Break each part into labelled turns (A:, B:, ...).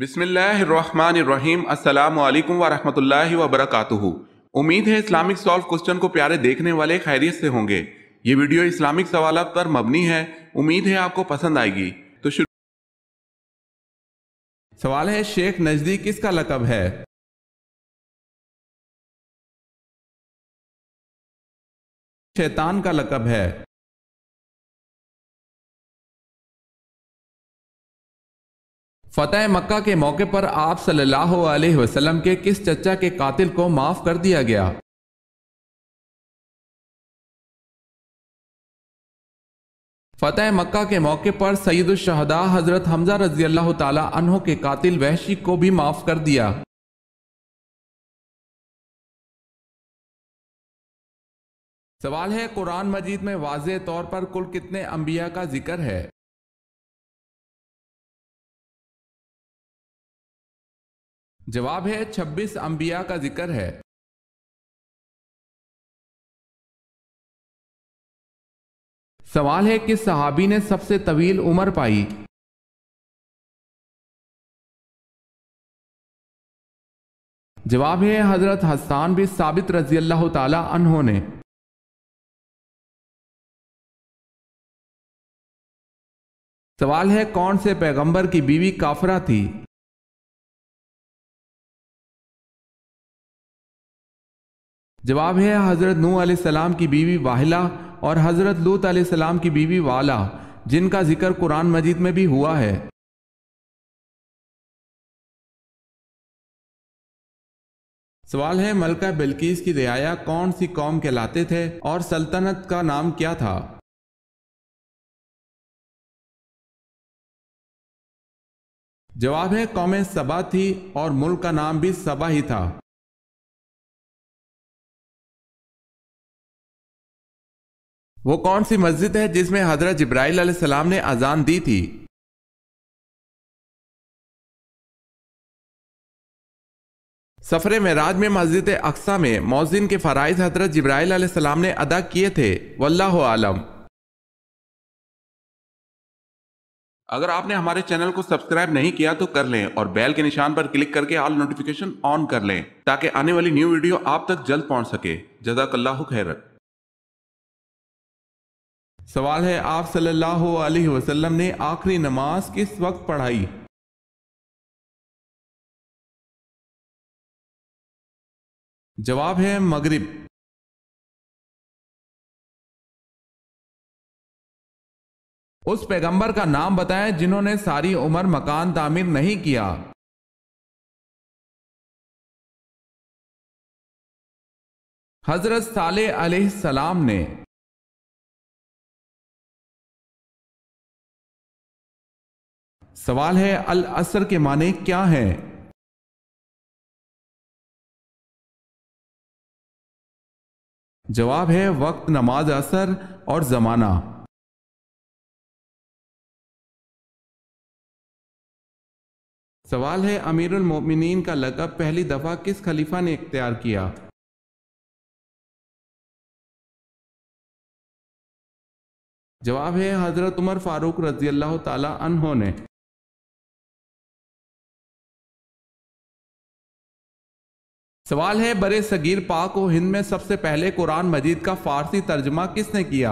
A: بسم اللہ الرحمن الرحیم۔ السلام علیکم ورحمۃ اللہ وبرکاتہ۔ امید ہے اسلامک سالو کوسچن کو پیارے دیکھنے والے خیریت سے ہوں گے۔ یہ ویڈیو اسلامک سوالات پر مبنی ہے، امید ہے آپ کو پسند آئے گی۔ تو سوال ہے، شیخ نجدی کس کا لقب ہے؟ شیطان کا لقب ہے۔ فتح مکہ کے موقع پر آپ صلی اللہ علیہ وسلم کے کس چچا کے قاتل کو معاف کر دیا گیا؟ فتح مکہ کے موقع پر سید الشہداء حضرت حمزہ رضی اللہ تعالی عنہ کے قاتل وحشی کو بھی معاف کر دیا۔ سوال ہے، قرآن مجید میں واضح طور پر کل کتنے انبیاء کا ذکر ہے؟ جواب ہے 26 انبیاء کا ذکر ہے۔ سوال ہے، کس صحابی نے سب سے طویل عمر پائی؟ جواب ہے حضرت حسان بن ثابت رضی اللہ تعالی عنہ نے۔ سوال ہے، کون سے پیغمبر کی بیوی کافرہ تھی؟ جواب ہے حضرت نوح علیہ السلام کی بیوی واحلہ اور حضرت لوط علیہ السلام کی بیوی والا، جن کا ذکر قرآن مجید میں بھی ہوا ہے۔ سوال ہے، ملکہ بلقیس کی رعایا کون سی قوم کہلاتے تھے اور سلطنت کا نام کیا تھا؟ جواب ہے قوم سبا تھی اور ملک کا نام بھی سبا ہی تھا۔ وہ کون سی مسجد ہے جس میں حضرت جبرائیل علیہ السلام نے اذان دی تھی؟ سفر معراج میں مسجد اقصی میں مؤذن کے فرائض حضرت جبرائیل علیہ السلام نے ادا کیے تھے، واللہ عالم۔ اگر آپ نے ہمارے چینل کو سبسکرائب نہیں کیا تو کر لیں اور بیل کے نشان پر کلک کر کے آل نوٹیفیکیشن آن کر لیں تاکہ آنے والی نیو ویڈیو آپ تک جلد پہنچ سکے۔ جزاک اللہ خیر۔ سوال ہے، آپ صلی اللہ علیہ وسلم نے آخری نماز کس وقت پڑھائی؟ جواب ہے مغرب۔ اس پیغمبر کا نام بتائیں جنہوں نے ساری عمر مکان تعمیر نہیں کیا۔ حضرت صالح علیہ السلام نے۔ سوال ہے، العصر کے معنی کیا ہیں؟ جواب ہے وقت، نماز عصر اور زمانہ۔ سوال ہے، امیر المومنین کا لقب پہلی دفعہ کس خلیفہ نے اختیار کیا؟ جواب ہے حضرت عمر فاروق رضی اللہ تعالی عنہ نے۔ سوال ہے، برِ صغیر پاک و ہند میں سب سے پہلے قرآن مجید کا فارسی ترجمہ کس نے کیا؟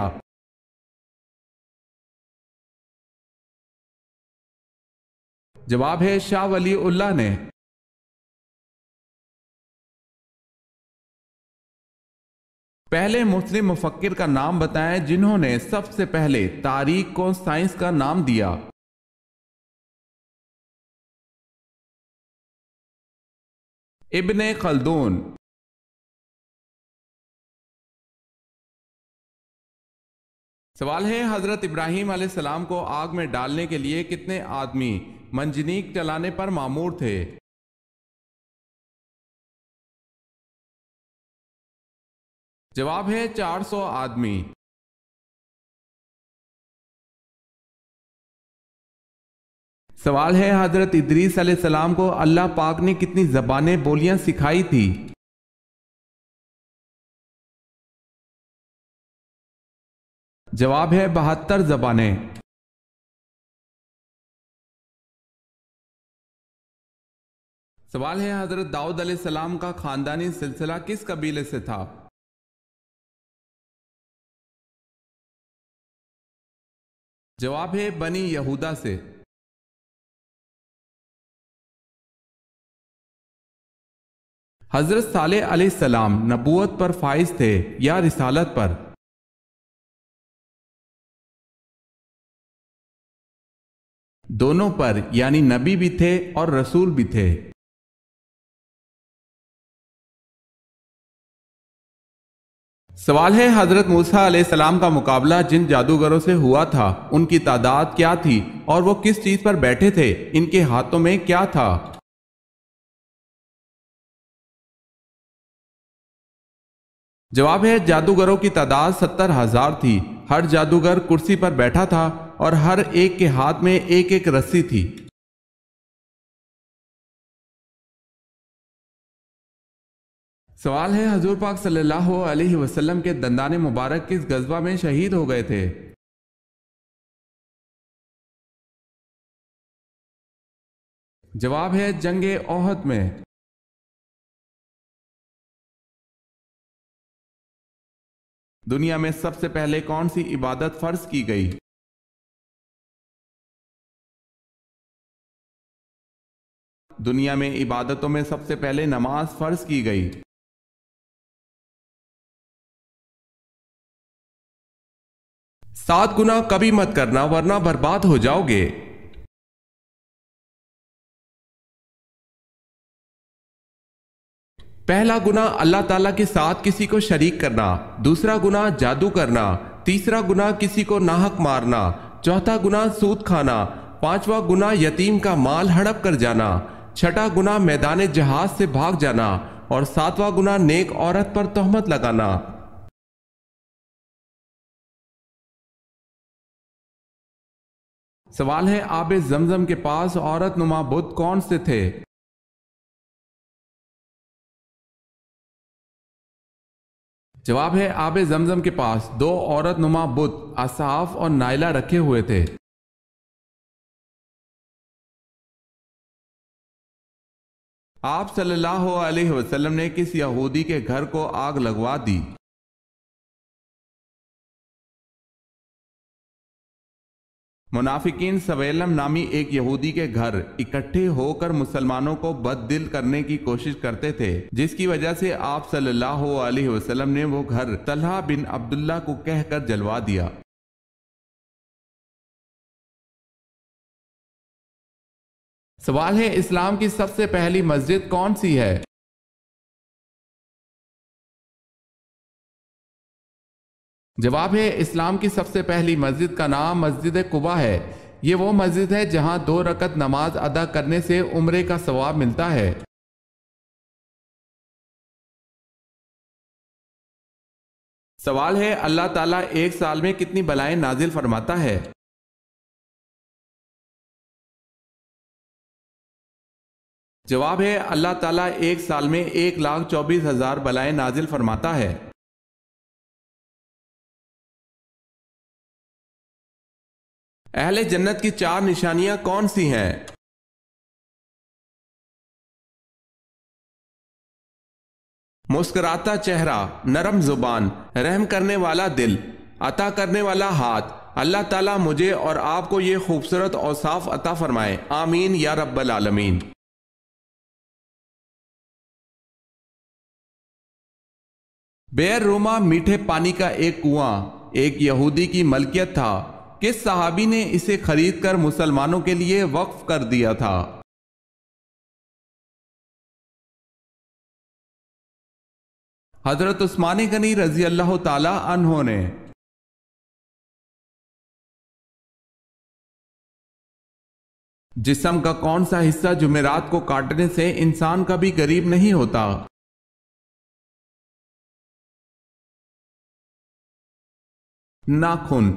A: جواب ہے شاہ ولی اللہ نے۔ پہلے مسلم مفکر کا نام بتائیں جنہوں نے سب سے پہلے تاریخ کو سائنس کا نام دیا۔ ابن خلدون۔ سوال ہے، حضرت ابراہیم علیہ السلام کو آگ میں ڈالنے کے لیے کتنے آدمی منجنیق چلانے پر مامور تھے؟ جواب ہے 400 آدمی۔ سوال ہے، حضرت ادریس علیہ السلام کو اللہ پاک نے کتنی زبانیں بولیاں سکھائی تھی؟ جواب ہے 72 زبانیں۔ سوال ہے حضرت داؤد علیہ السلام کا خاندانی سلسلہ کس قبیلے سے تھا؟ جواب ہے بنی یہودا سے۔ حضرت صالح علیہ السلام نبوت پر فائز تھے یا رسالت پر؟ دونوں پر، یعنی نبی بھی تھے اور رسول بھی تھے۔ سوال ہے حضرت موسیٰ علیہ السلام کا مقابلہ جن جادوگروں سے ہوا تھا ان کی تعداد کیا تھی اور وہ کس چیز پر بیٹھے تھے؟ ان کے ہاتھوں میں کیا تھا؟ جواب ہے جادوگروں کی تعداد 70,000 تھی۔ ہر جادوگر کرسی پر بیٹھا تھا اور ہر ایک کے ہاتھ میں ایک ایک رسی تھی۔ سوال ہے حضور پاک صلی اللہ علیہ وسلم کے دندان مبارک کس غزوہ میں شہید ہو گئے تھے؟ جواب ہے جنگ احد میں۔ دنیا میں سب سے پہلے کون سی عبادت فرض کی گئی؟ دنیا میں عبادتوں میں سب سے پہلے نماز فرض کی گئی۔ 7 گناہ کبھی مت کرنا ورنہ برباد ہو جاؤ گے۔ پہلا گناہ اللہ تعالیٰ کے ساتھ کسی کو شریک کرنا، دوسرا گناہ جادو کرنا، تیسرا گناہ کسی کو ناحق مارنا، چوتھا گناہ سود کھانا، پانچواں گناہ یتیم کا مال ہڑپ کر جانا، چھٹا گناہ میدان جہاد سے بھاگ جانا اور ساتواں گناہ نیک عورت پر تہمت لگانا۔ سوال ہے آب زمزم کے پاس عورت نما بت کون سے تھے؟ جواب ہے آب زمزم کے پاس 2 عورت نما بت اصحاف اور نائلہ رکھے ہوئے تھے۔ آپ صلی اللہ علیہ وسلم نے کس یہودی کے گھر کو آگ لگوا دی؟ منافقین سویلم نامی ایک یہودی کے گھر اکٹھے ہو کر مسلمانوں کو بد دل کرنے کی کوشش کرتے تھے، جس کی وجہ سے آپ صلی اللہ علیہ وسلم نے وہ گھر طلحہ بن عبداللہ کو کہہ کر جلوا دیا۔ سوال ہے اسلام کی سب سے پہلی مسجد کون سی ہے؟ جواب ہے اسلام کی سب سے پہلی مسجد کا نام مسجد قباء ہے۔ یہ وہ مسجد ہے جہاں 2 رکعت نماز ادا کرنے سے عمرے کا ثواب ملتا ہے۔ سوال ہے اللہ تعالیٰ ایک سال میں کتنی بلائیں نازل فرماتا ہے؟ جواب ہے اللہ تعالیٰ ایک سال میں 1,24,000 بلائیں نازل فرماتا ہے۔ اہل جنت کی 4 نشانیاں کون سی ہیں؟ مسکراتا چہرہ، نرم زبان، رحم کرنے والا دل، عطا کرنے والا ہاتھ۔ اللہ تعالیٰ مجھے اور آپ کو یہ خوبصورت اوصاف عطا فرمائے، آمین یا رب العالمین۔ بئر روما میٹھے پانی کا ایک کنواں ایک یہودی کی ملکیت تھا۔ کس صحابی نے اسے خرید کر مسلمانوں کے لیے وقف کر دیا تھا؟ حضرت عثمان غنی رضی اللہ تعالی عنہ نے۔ جسم کا کون سا حصہ جمعرات کو کاٹنے سے انسان کبھی غریب نہیں ہوتا؟ ناخن۔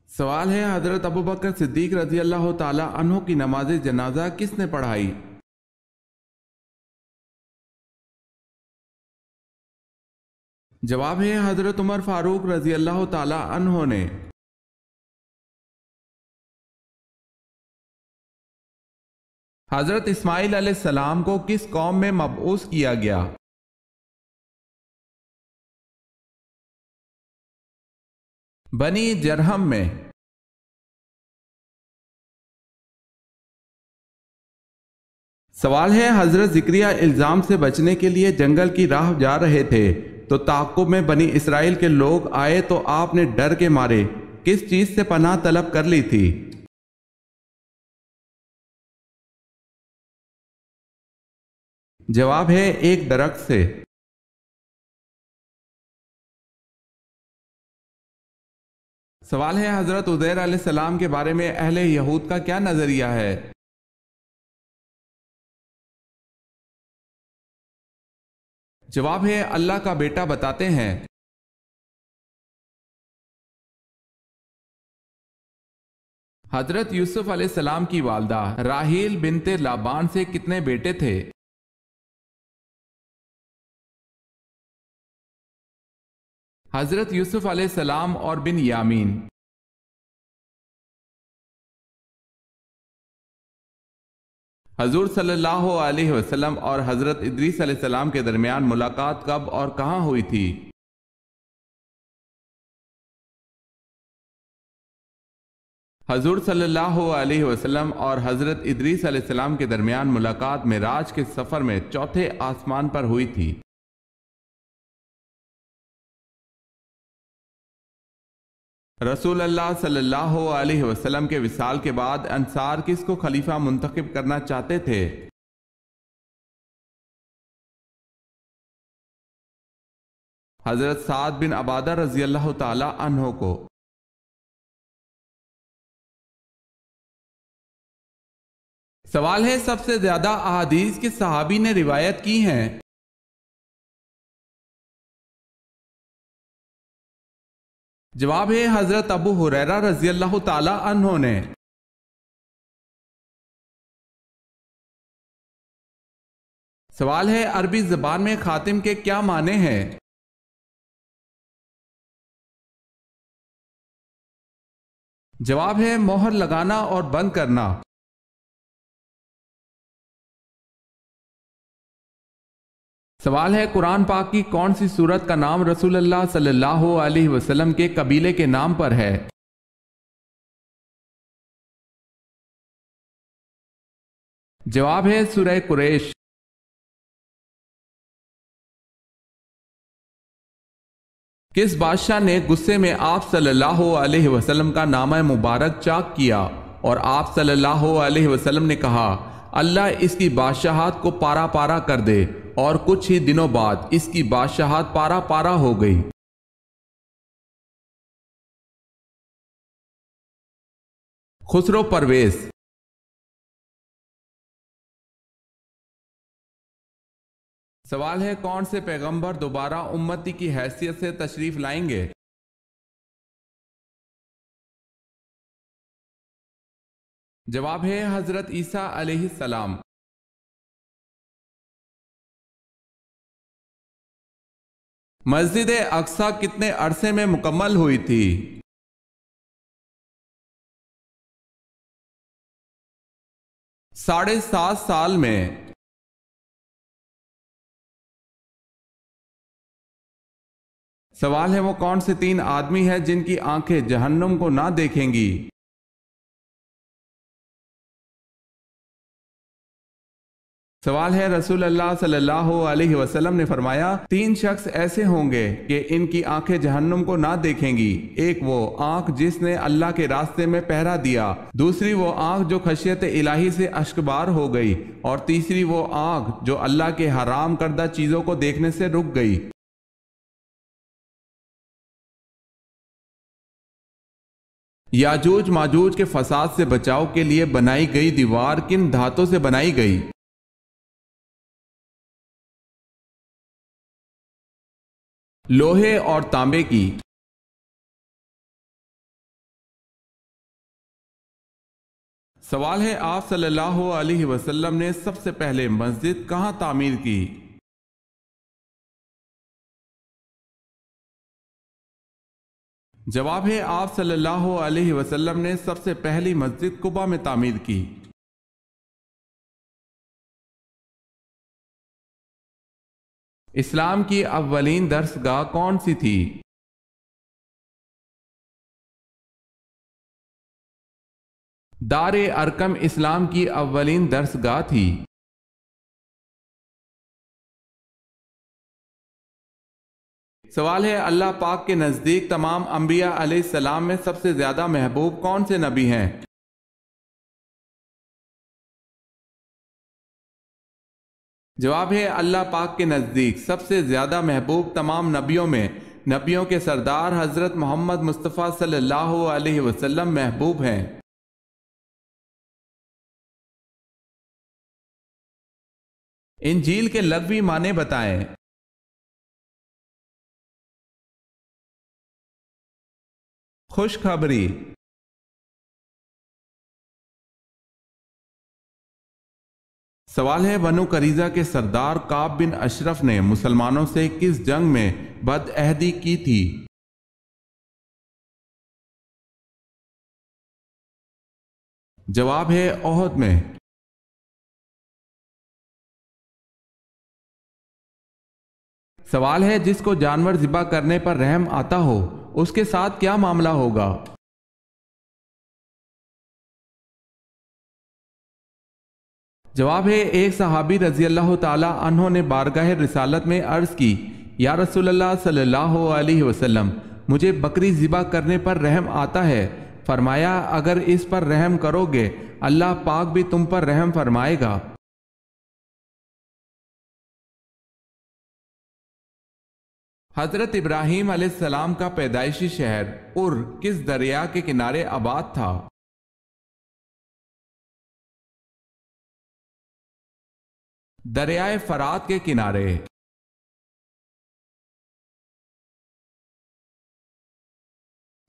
A: سوال ہے حضرت ابوبکر صدیق رضی اللہ تعالی عنہ کی نماز جنازہ کس نے پڑھائی؟ جواب ہے حضرت عمر فاروق رضی اللہ تعالی عنہ نے۔ حضرت اسماعیل علیہ السلام کو کس قوم میں مبعوث کیا گیا؟ بنی جرہم میں۔ سوال ہے، حضرت زکریہ الزام سے بچنے کے لیے جنگل کی راہ جا رہے تھے تو تعاقب میں بنی اسرائیل کے لوگ آئے تو آپ نے ڈر کے مارے کس چیز سے پناہ طلب کر لی تھی؟ جواب ہے ایک درخت سے۔ سوال ہے، حضرت عزیر علیہ السلام کے بارے میں اہل یہود کا کیا نظریہ ہے؟ جواب ہے اللہ کا بیٹا بتاتے ہیں۔ حضرت یوسف علیہ السلام کی والدہ راحیل بنت لابان سے کتنے بیٹے تھے؟ حضرت یوسف علیہ السلام اور بن یامین۔ حضور صلی اللہ علیہ وسلم اور حضرت ادریس علیہ السلام کے درمیان ملاقات کب اور کہاں ہوئی تھی؟ حضور صلی اللہ علیہ وسلم اور حضرت ادریس علیہ السلام کے درمیان ملاقات معراج کے سفر میں چوتھے آسمان پر ہوئی تھی۔ رسول اللہ صلی اللہ علیہ وسلم کے وصال کے بعد انصار کس کو خلیفہ منتخب کرنا چاہتے تھے؟ حضرت سعد بن عبادہ رضی اللہ تعالی عنہ کو۔ سوال ہے، سب سے زیادہ احادیث کس صحابی نے روایت کی ہیں؟ جواب ہے حضرت ابو ہریرہ رضی اللہ تعالی عنہ نے۔ سوال ہے، عربی زبان میں خاتم کے کیا معنی ہیں؟ جواب ہے مہر لگانا اور بند کرنا۔ سوال ہے، قرآن پاک کی کون سی سورت کا نام رسول اللہ صلی اللہ علیہ وسلم کے قبیلے کے نام پر ہے؟ جواب ہے سورہ قریش۔ کس بادشاہ نے غصے میں آپ صلی اللہ علیہ وسلم کا نامہ مبارک چاک کیا اور آپ صلی اللہ علیہ وسلم نے کہا اللہ اس کی بادشاہت کو پارا پارا کر دے، اور کچھ ہی دنوں بعد اس کی بادشاہت پارا پارا ہو گئی؟ خسرو پرویز۔ سوال ہے، کون سے پیغمبر دوبارہ امتی کی حیثیت سے تشریف لائیں گے؟ جواب ہے حضرت عیسیٰ علیہ السلام۔ مسجد اقصی کتنے عرصے میں مکمل ہوئی تھی؟ 7.5 سال میں۔ سوال ہے، وہ کون سے 3 آدمی ہیں جن کی آنکھیں جہنم کو نہ دیکھیں گی؟ سوال ہے، رسول اللہ صلی اللہ علیہ وسلم نے فرمایا 3 شخص ایسے ہوں گے کہ ان کی آنکھیں جہنم کو نہ دیکھیں گی۔ ایک وہ آنکھ جس نے اللہ کے راستے میں پہرا دیا، دوسری وہ آنکھ جو خشیت الہی سے اشکبار ہو گئی، اور تیسری وہ آنکھ جو اللہ کے حرام کردہ چیزوں کو دیکھنے سے رک گئی۔ یاجوج ماجوج کے فساد سے بچاؤ کے لیے بنائی گئی دیوار کن دھاتوں سے بنائی گئی؟ لوہے اور تانبے کی۔ سوال ہے، آپ صلی اللہ علیہ وسلم نے سب سے پہلے مسجد کہاں تعمیر کی؟ جواب ہے، آپ صلی اللہ علیہ وسلم نے سب سے پہلی مسجد قباء میں تعمیر کی۔ اسلام کی اولین درسگاہ کون سی تھی؟ دار ارقم اسلام کی اولین درسگاہ تھی۔ سوال ہے، اللہ پاک کے نزدیک تمام انبیاء علیہ السلام میں سب سے زیادہ محبوب کون سے نبی ہیں؟ جواب ہے، اللہ پاک کے نزدیک سب سے زیادہ محبوب تمام نبیوں میں نبیوں کے سردار حضرت محمد مصطفیٰ صلی اللہ علیہ وسلم محبوب ہیں۔ انجیل کے لغوی معنی بتائیں۔ خوشخبری۔ سوال ہے، بنو قریظہ کے سردار کعب بن اشرف نے مسلمانوں سے کس جنگ میں بد عہدی کی تھی؟ جواب ہے، احد میں۔ سوال ہے، جس کو جانور ذبح کرنے پر رحم آتا ہو اس کے ساتھ کیا معاملہ ہوگا؟ جواب ہے، ایک صحابی رضی اللہ تعالی عنہ نے بارگاہ رسالت میں عرض کی، یا رسول اللہ صلی اللہ علیہ وسلم، مجھے بکری ذبح کرنے پر رحم آتا ہے۔ فرمایا، اگر اس پر رحم کرو گے اللہ پاک بھی تم پر رحم فرمائے گا۔ حضرت ابراہیم علیہ السلام کا پیدائشی شہر کس دریا کے کنارے آباد تھا؟ دریائے فرات کے کنارے۔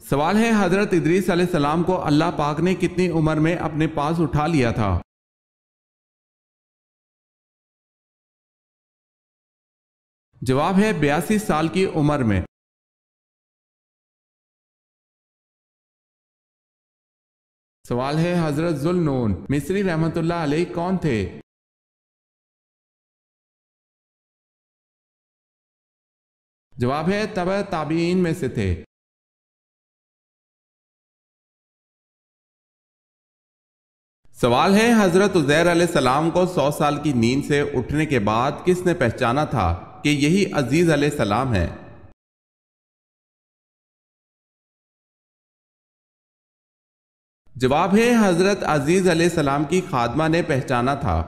A: سوال ہے، حضرت ادریس علیہ السلام کو اللہ پاک نے کتنی عمر میں اپنے پاس اٹھا لیا تھا؟ جواب ہے، 82 سال کی عمر میں۔ سوال ہے، حضرت ذوالنون مصری رحمت اللہ علیہ کون تھے؟ جواب ہے، تبع تابعین میں سے تھے۔ سوال ہے، حضرت عزیر علیہ السلام کو 100 سال کی نیند سے اٹھنے کے بعد کس نے پہچانا تھا کہ یہی عزیز علیہ السلام ہے؟ جواب ہے، حضرت عزیز علیہ السلام کی خادمہ نے پہچانا تھا۔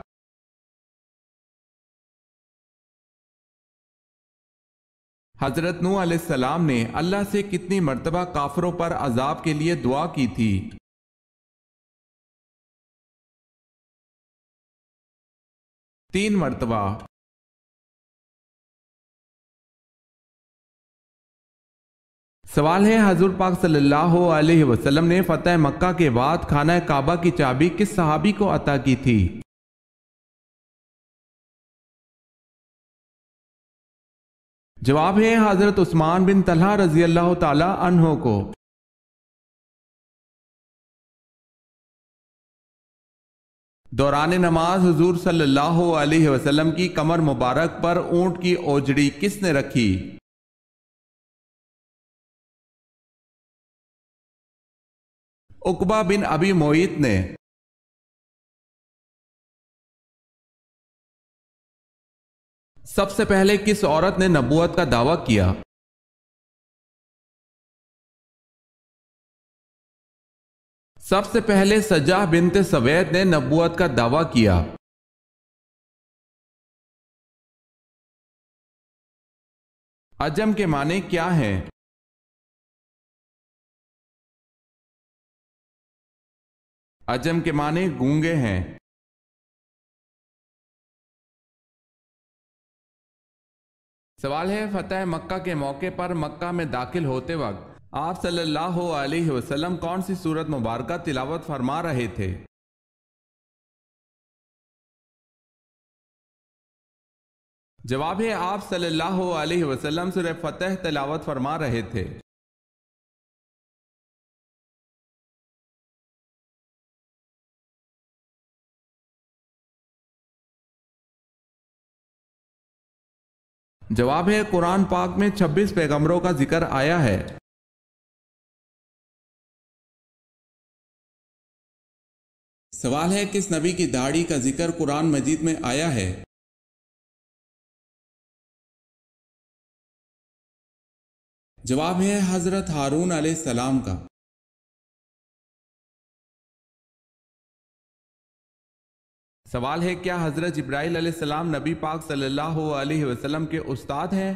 A: حضرت نوح علیہ السلام نے اللہ سے کتنی مرتبہ کافروں پر عذاب کے لیے دعا کی تھی؟ 3 مرتبہ۔ سوال ہے، حضور پاک صلی اللہ علیہ وسلم نے فتح مکہ کے بعد خانہ کعبہ کی چابی کس صحابی کو عطا کی تھی؟ جواب ہے، حضرت عثمان بن طلحہ رضی اللہ تعالی عنہ کو۔ دوران نماز حضور صلی اللہ علیہ وسلم کی کمر مبارک پر اونٹ کی اوجڑی کس نے رکھی؟ عقبہ بن ابی معیط نے۔ سب سے پہلے کس عورت نے نبوت کا دعویٰ کیا؟ سب سے پہلے سجاہ بنت سوید نے نبوت کا دعویٰ کیا۔ عجم کے معنی کیا ہیں؟ عجم کے معنی گونگے ہیں۔ سوال ہے، فتح مکہ کے موقع پر مکہ میں داخل ہوتے وقت آپ صلی اللہ علیہ وسلم کون سی سورت مبارکہ تلاوت فرما رہے تھے؟ جواب ہے، آپ صلی اللہ علیہ وسلم سورہ فتح تلاوت فرما رہے تھے۔ جواب ہے قرآن پاک میں 26 پیغمبروں کا ذکر آیا ہے۔ سوال ہے کس نبی کی داڑھی کا ذکر قرآن مجید میں آیا ہے؟ جواب ہے حضرت ہارون علیہ السلام کا۔ سوال ہے کیا حضرت جبرائیل علیہ السلام نبی پاک صلی اللہ علیہ وسلم کے استاد ہیں؟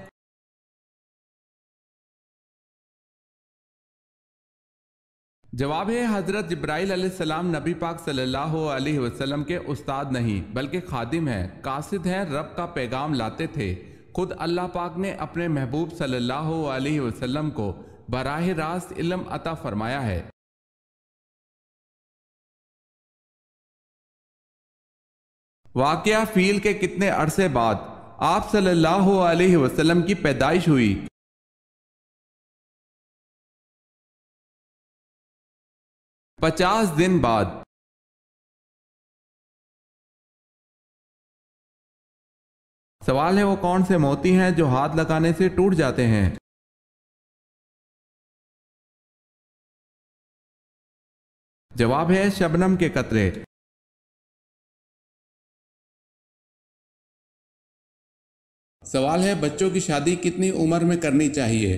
A: جواب ہے حضرت جبرائیل علیہ السلام نبی پاک صلی اللہ علیہ وسلم کے استاد نہیں بلکہ خادم ہیں، قاصد ہیں، رب کا پیغام لاتے تھے۔ خود اللہ پاک نے اپنے محبوب صلی اللہ علیہ وسلم کو براہ راست علم عطا فرمایا ہے۔ واقعہ فیل کے کتنے عرصے بعد آپ صلی اللہ علیہ وسلم کی پیدائش ہوئی؟ 50 دن بعد۔ سوال ہے وہ کون سے موتی ہیں جو ہاتھ لگانے سے ٹوٹ جاتے ہیں؟ جواب ہے شبنم کے قطرے۔ سوال ہے بچوں کی شادی کتنی عمر میں کرنی چاہیے؟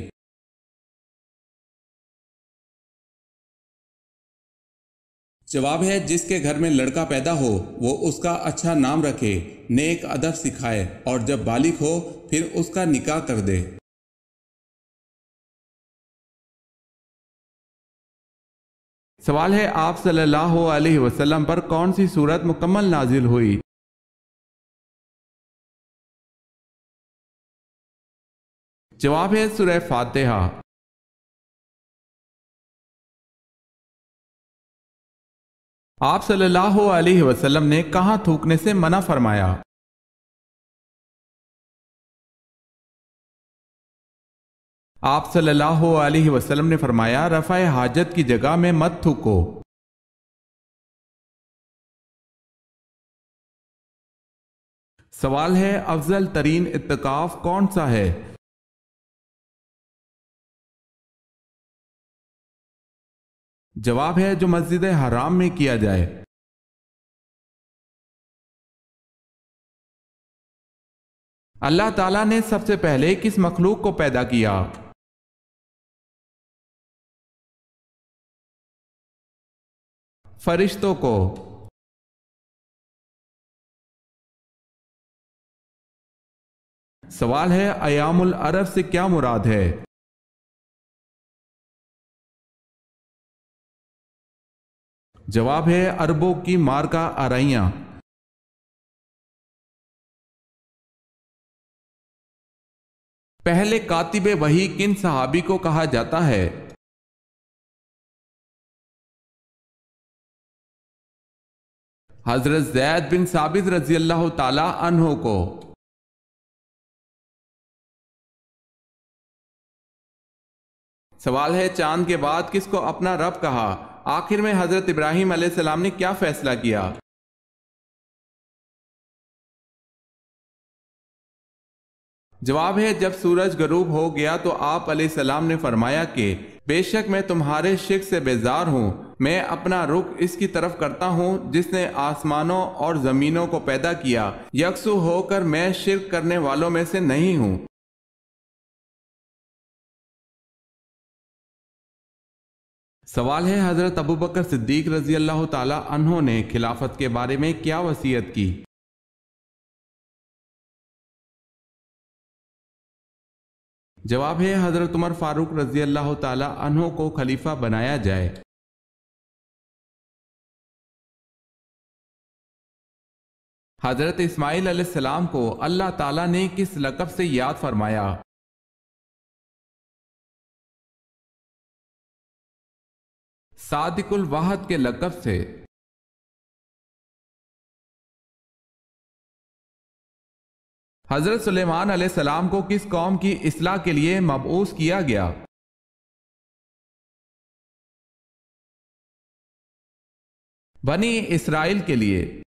A: جواب ہے جس کے گھر میں لڑکا پیدا ہو وہ اس کا اچھا نام رکھے، نیک ادب سکھائے اور جب بالغ ہو پھر اس کا نکاح کر دے۔ سوال ہے آپ صلی اللہ علیہ وسلم پر کون سی سورت مکمل نازل ہوئی؟ جواب ہے سورہ فاتحہ۔ آپ صلی اللہ علیہ وسلم نے کہاں تھوکنے سے منع فرمایا؟ آپ صلی اللہ علیہ وسلم نے فرمایا رفع حاجت کی جگہ میں مت تھوکو۔ سوال ہے افضل ترین اعتکاف کون سا ہے؟ جواب ہے جو مسجد حرام میں کیا جائے۔ اللہ تعالیٰ نے سب سے پہلے کس مخلوق کو پیدا کیا؟ فرشتوں کو۔ سوال ہے ایام العرب سے کیا مراد ہے؟ جواب ہے عربوں کی مارکا آرائیاں۔ پہلے کاتب وحی کن صحابی کو کہا جاتا ہے؟ حضرت زید بن ثابت رضی اللہ تعالی عنہ کو۔ سوال ہے چاند کے بعد کس کو اپنا رب کہا؟ آخر میں حضرت ابراہیم علیہ السلام نے کیا فیصلہ کیا؟ جواب ہے جب سورج غروب ہو گیا تو آپ علیہ السلام نے فرمایا کہ بے شک میں تمہارے شرک سے بیزار ہوں، میں اپنا رخ اس کی طرف کرتا ہوں جس نے آسمانوں اور زمینوں کو پیدا کیا، یکسو ہو کر میں شرک کرنے والوں میں سے نہیں ہوں۔ سوال ہے حضرت ابوبکر صدیق رضی اللہ تعالی عنہ نے خلافت کے بارے میں کیا وصیت کی؟ جواب ہے حضرت عمر فاروق رضی اللہ تعالی عنہ کو خلیفہ بنایا جائے۔ حضرت اسماعیل علیہ السلام کو اللہ تعالی نے کس لقب سے یاد فرمایا؟ صادق الوعد کے لقب سے۔ حضرت سلیمان علیہ السلام کو کس قوم کی اصلاح کے لیے مبعوث کیا گیا؟ بنی اسرائیل کے لیے۔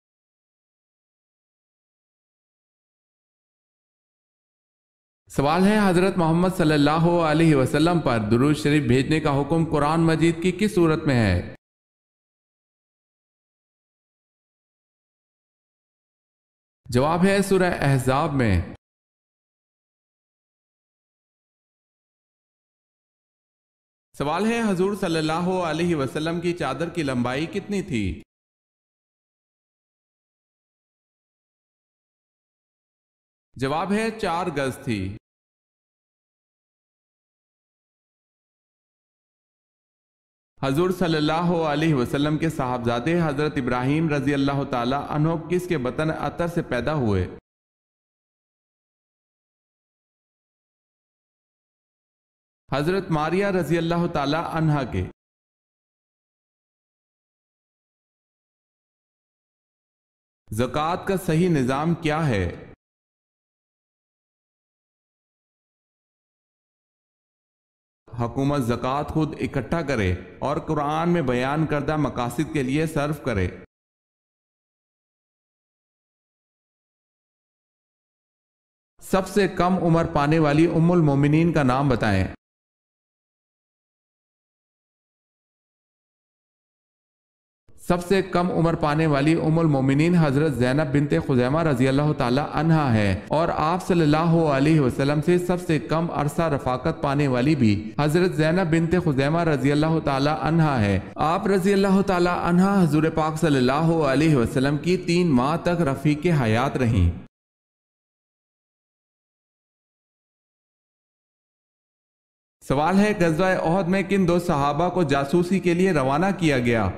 A: سوال ہے حضرت محمد صلی اللہ علیہ وسلم پر درود شریف بھیجنے کا حکم قرآن مجید کی کس سورت میں ہے؟ جواب ہے سورہ احزاب میں۔ سوال ہے حضور صلی اللہ علیہ وسلم کی چادر کی لمبائی کتنی تھی؟ جواب ہے 4 گز تھی۔ حضور صلی اللہ علیہ وسلم کے صاحبزادے حضرت ابراہیم رضی اللہ تعالی عنہ کس کے بطن عطر سے پیدا ہوئے؟ حضرت ماریہ رضی اللہ تعالی عنہا کے۔ زکوٰۃ کا صحیح نظام کیا ہے؟ حکومت زکوٰۃ خود اکٹھا کرے اور قرآن میں بیان کردہ مقاصد کے لیے صرف کرے۔ سب سے کم عمر پانے والی ام المومنین کا نام بتائیں۔ سب سے کم عمر پانے والی ام المومنین حضرت زینب بنت خزیمہ رضی اللہ تعالی عنہا ہے، اور آپ صلی اللہ علیہ وسلم سے سب سے کم عرصہ رفاقت پانے والی بھی حضرت زینب بنت خزیمہ رضی اللہ تعالی عنہا ہے۔ آپ رضی اللہ تعالی عنہا حضور پاک صلی اللہ علیہ وسلم کی 3 ماہ تک رفیق حیات رہیں۔ سوال ہے غزوہ احد میں کن 2 صحابہ کو جاسوسی کے لیے روانہ کیا گیا؟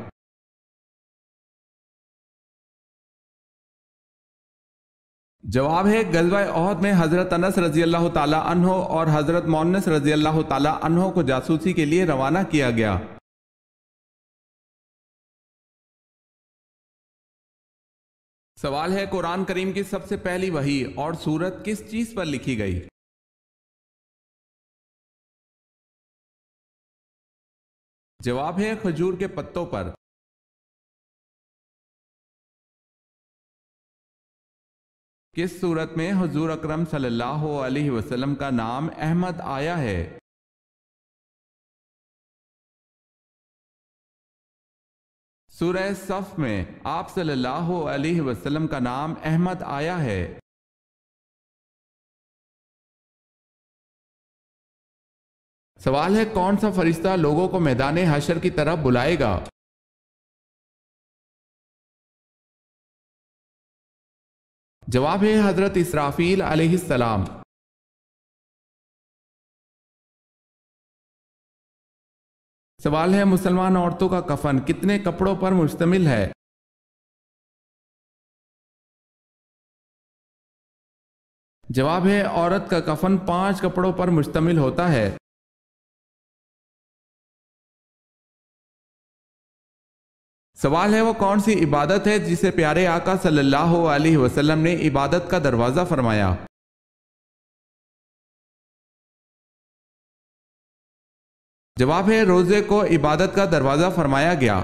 A: جواب ہے غزوہ احد میں حضرت انس رضی اللہ تعالی عنہ اور حضرت مونس رضی اللہ تعالی عنہ کو جاسوسی کے لیے روانہ کیا گیا۔ سوال ہے قرآن کریم کی سب سے پہلی وحی اور سورت کس چیز پر لکھی گئی؟ جواب ہے کھجور کے پتوں پر۔ کس صورت میں حضور اکرم صلی اللہ علیہ وسلم کا نام احمد آیا ہے؟ سورہ صف میں آپ صلی اللہ علیہ وسلم کا نام احمد آیا ہے۔ سوال ہے کون سا فرشتہ لوگوں کو میدان حشر کی طرف بلائے گا؟ جواب ہے حضرت اسرافیل علیہ السلام۔ سوال ہے مسلمان عورتوں کا کفن کتنے کپڑوں پر مشتمل ہے؟ جواب ہے عورت کا کفن 5 کپڑوں پر مشتمل ہوتا ہے۔ سوال ہے وہ کون سی عبادت ہے جسے پیارے آقا صلی اللہ علیہ وسلم نے عبادت کا دروازہ فرمایا؟ جواب ہے روزے کو عبادت کا دروازہ فرمایا گیا۔